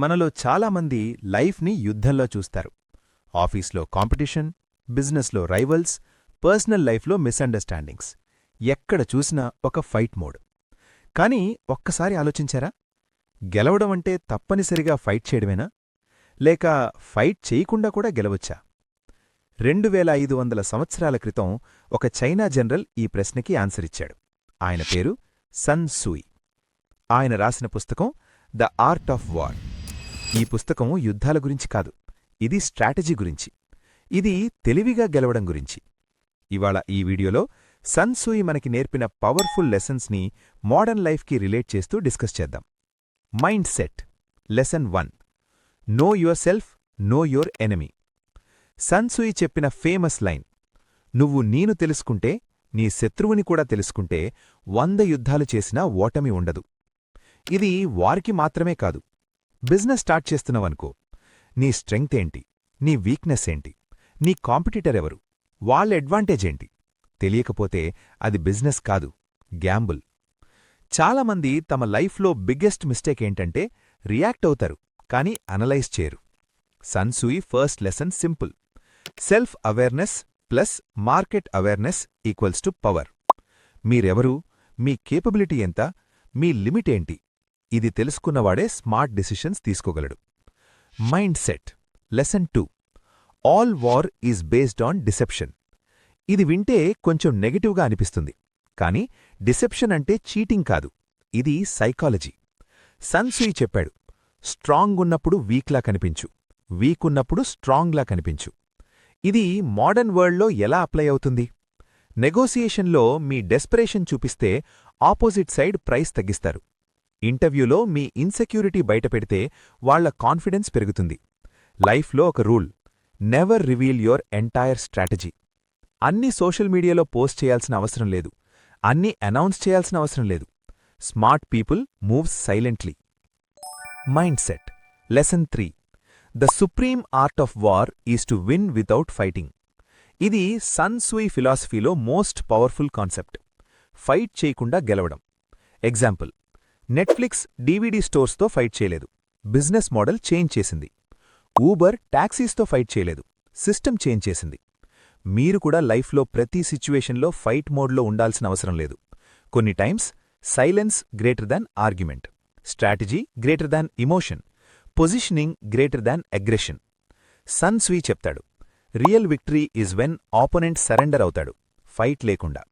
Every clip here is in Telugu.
మనలో చాలామంది లైఫ్ని యుద్ధంలో చూస్తారు. ఆఫీస్లో కాంపిటీషన్, బిజినెస్లో రైవల్స్, పర్సనల్ లైఫ్లో మిస్అండర్స్టాండింగ్స్. ఎక్కడ చూసినా ఒక ఫైట్ మోడ్. కానీ ఒక్కసారి ఆలోచించారా? గెలవడం అంటే తప్పనిసరిగా ఫైట్ చేయడమేనా? లేక ఫైట్ చేయకుండా కూడా గెలవచ్చా? 2500 సంవత్సరాల క్రితం ఒక చైనా జనరల్ ఈ ప్రశ్నకి ఆన్సరిచ్చాడు. ఆయన పేరు సన్ సూయి. ఆయన రాసిన పుస్తకం ద ఆర్ట్ ఆఫ్ వార్. ఈ పుస్తకం యుద్ధాల గురించి కాదు, ఇది స్ట్రాటజీ గురించి. ఇది తెలివిగా గెలవడం గురించి. ఇవాళ ఈ వీడియోలో సన్ సూయి మనకి నేర్పిన పవర్ఫుల్ లెసన్స్ని మోడర్న్ లైఫ్కి రిలేట్ చేస్తూ డిస్కస్ చేద్దాం. Mindset lesson 1. Know yourself, know your enemy. Sun Tzu చెప్పిన ఫేమస్ లైన్, నువ్వు నేను తెలుసుకుంటే, నీ శత్రువుని కూడా తెలుసుకుంటే 100 యుద్ధాలు చేసినా ఓటమి ఉండదు. ఇది వారికి మాత్రమే కాదు. బిజినెస్ స్టార్ట్ చేస్తున్నావనుకో, నీ స్ట్రెంగ్త్ ఏంటి, నీ వీక్నెస్ ఏంటి, నీ కాంపిటీటర్ ఎవరు, వాళ్ళ అడ్వాంటేజ్ ఏంటి తెలియకపోతే అది బిజినెస్ కాదు, గ్యాంబుల్. చాలామంది తమ లైఫ్లో బిగ్గెస్ట్ మిస్టేక్ ఏంటంటే రియాక్ట్ అవుతారు, కానీ అనలైజ్ చేయరు. Sun Tzu first lesson simple. Self awareness plus market awareness equals to power. మీరెవరు, మీ కేపబిలిటీ ఎంత, మీ లిమిట్ ఏంటి, ఇది తెలుసుకున్నవాడే స్మార్ట్ డిసిషన్స్ తీసుకోగలడు. Mindset lesson 2. All war is based on deception. ఇది వింటే కొంచెం నెగటివ్గా అనిపిస్తుంది, కానీ డిసెప్షన్ అంటే చీటింగ్ కాదు, ఇది సైకాలజీ. సన్ సూయి చెప్పాడు, స్ట్రాంగ్ ఉన్నప్పుడు వీక్లా కనిపించు, వీక్ ఉన్నప్పుడు స్ట్రాంగ్లా కనిపించు. ఇది మోడర్న్ వరల్డ్లో ఎలా అప్లై అవుతుంది? నెగోసియేషన్లో మీ డెస్పరేషన్ చూపిస్తే ఆపోజిట్ సైడ్ ప్రైస్ తగ్గిస్తారు. ఇంటర్వ్యూలో మీ ఇన్సెక్యూరిటీ బయటపెడితే వాళ్ల కాన్ఫిడెన్స్ పెరుగుతుంది. లైఫ్లో ఒక rule, never reveal your entire strategy. అన్ని సోషల్ మీడియాలో పోస్ట్ చేయాల్సిన అవసరం లేదు, అన్నీ అనౌన్స్ చేయాల్సిన అవసరం లేదు. Smart people moves silently. Mind set lesson 3. The supreme art of war is to win without fighting. ఇది sun సూయి ఫిలాసఫీలో most powerful concept. Fight చేయకుండా గెలవడం. ఎగ్జాంపుల్, నెట్ఫ్లిక్స్ డీవీడీ స్టోర్స్తో ఫైట్ చేయలేదు, బిజినెస్ మోడల్ చేంజ్ చేసింది. ఊబర్ టాక్సీస్తో ఫైట్ చేయలేదు, సిస్టమ్ చేంజ్ చేసింది. మీరు కూడా లైఫ్లో ప్రతి సిచ్యువేషన్లో ఫైట్ మోడ్లో ఉండాల్సిన అవసరం లేదు. కొన్ని times silence greater than argument, strategy greater than emotion, positioning greater than aggression. Sun Tzu చెప్తాడు, real victory is when opponent surrender అవుతాడు, ఫైట్ లేకుండా.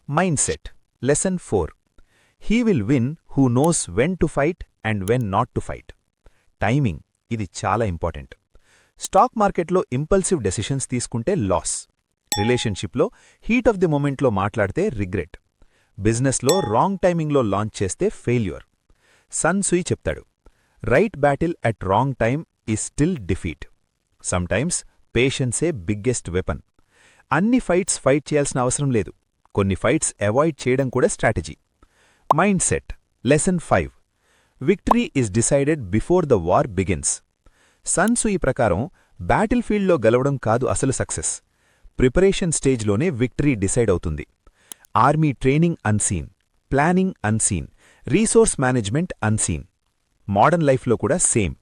Mindset lesson 4. He will win who knows when to fight and when not to fight. Timing, ఇది చాలా ఇంపార్టెంట్. స్టాక్ మార్కెట్లో ఇంపల్సివ్ డెసిషన్స్ తీసుకుంటే లాస్, రిలేషన్షిప్లో హీట్ ఆఫ్ ది మొమెంట్లో మాట్లాడితే రిగ్రెట్, బిజినెస్లో రాంగ్ టైమింగ్లో లాంచ్ చేస్తే ఫెయిల్యూర్. సన్ సూయి చెప్తాడు, right battle at wrong time is still defeat. Sometimes పేషెన్సే బిగ్గెస్ట్ వెపన్. అన్ని ఫైట్ చేయాల్సిన అవసరం లేదు, కొన్ని ఫైట్స్ అవాయిడ్ చేయడం కూడా strategy. Mindset lesson 5. Victory is decided before the war begins. Sun Tzu ప్రకారం బ్యాటిల్ ఫీల్డ్లో గెలవడం కాదు అసలు సక్సెస్, ప్రిపరేషన్ స్టేజ్లోనే విక్టరీ డిసైడ్ అవుతుంది. Army training unseen, planning unseen, resource management unseen. Modern లైఫ్లో కూడా సేమ్.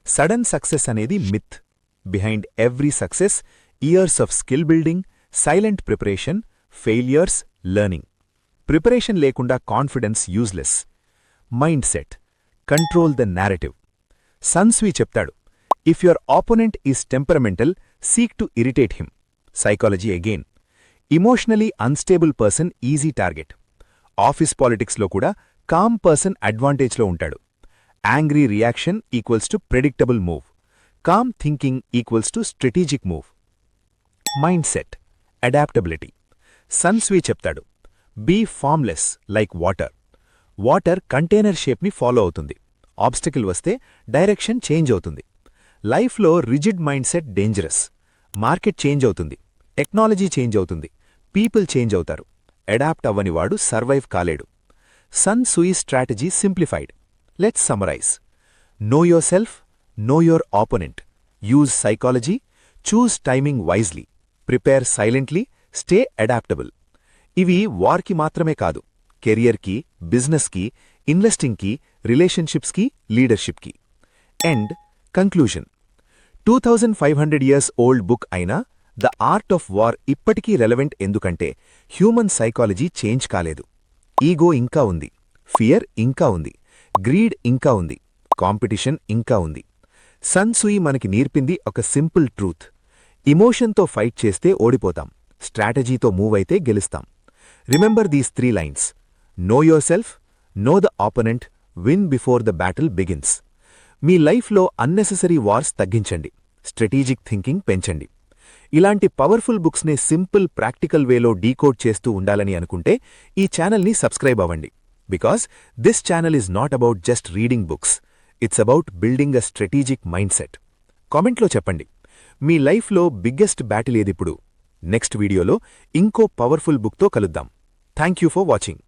సడన్ సక్సెస్ అనేది myth. Behind every success years of skill building, silent preparation, failures, learning. Preparation లేకుండా confidence useless. Mindset control the narrative. Sun Tzu చెప్తాడు, if your opponent is temperamental, seek to irritate him. Psychology again. Emotionally unstable person easy target. Office పాలిటిక్స్లో కూడా కామ్ పర్సన్ అడ్వాంటేజ్లో ఉంటాడు. Angry reaction equals to predictable move, calm thinking equals to strategic move. Mindset adaptability. Sun Tzu చెప్తాడు, be formless like water. Water container షేప్ని ఫాలో అవుతుంది, ఆబ్స్టికల్ వస్తే డైరెక్షన్ చేంజ్ అవుతుంది. లైఫ్లో rigid mindset dangerous. Market change అవుతుంది, టెక్నాలజీ చేంజ్ అవుతుంది, పీపుల్ చేంజ్ అవుతారు. అడాప్ట్ అవ్వనివాడు సర్వైవ్ కాలేడు. Sun Tzu strategy simplified. Let's summarise. Know yourself, know your opponent, use psychology, choose timing wisely, prepare silently, stay adaptable. ఇవి వార్కి మాత్రమే కాదు, కెరియర్కి, బిజినెస్కి, ఇన్వెస్టింగ్కి, రిలేషన్షిప్స్కి, లీడర్షిప్కి. End conclusion 2500 years old book అయినా ద ఆర్ట్ ఆఫ్ వార్ ఇప్పటికీ రెలవెంట్ ఎందుకంటే హ్యూమన్ సైకాలజీ చేంజ్ కాలేదు. ఈగో ఇంకా ఉంది, ఫియర్ ఇంకా ఉంది, గ్రీడ్ ఇంకా ఉంది, కాంపిటీషన్ ఇంకా ఉంది. సన్ సూయి మనకి నేర్పింది ఒక సింపుల్ ట్రూత్: ఇమోషన్తో ఫైట్ చేస్తే ఓడిపోతాం, స్ట్రాటజీతో మూవ్ అయితే గెలుస్తాం. Remember these 3 lines: know yourself, know the opponent, win before the battle begins. మీ లైఫ్లో అన్నెసెసరీ వార్స్ తగ్గించండి, స్ట్రాటజిక్ థింకింగ్ పెంచండి. ఇలాంటి పవర్ఫుల్ బుక్స్ని సింపుల్ ప్రాక్టికల్ వేలో డీకోడ్ చేస్తూ ఉండాలని అనుకుంటే ఈ ఛానల్ని సబ్స్క్రైబ్ అవ్వండి. Because this channel is not about just reading books, it's about building a strategic mindset. కామెంట్లో చెప్పండి, మీ లైఫ్లో బిగ్గెస్ట్ బ్యాటిల్ ఏదిప్పుడు? నెక్స్ట్ వీడియోలో ఇంకో పవర్ఫుల్ బుక్తో కలుద్దాం. Thank you for watching.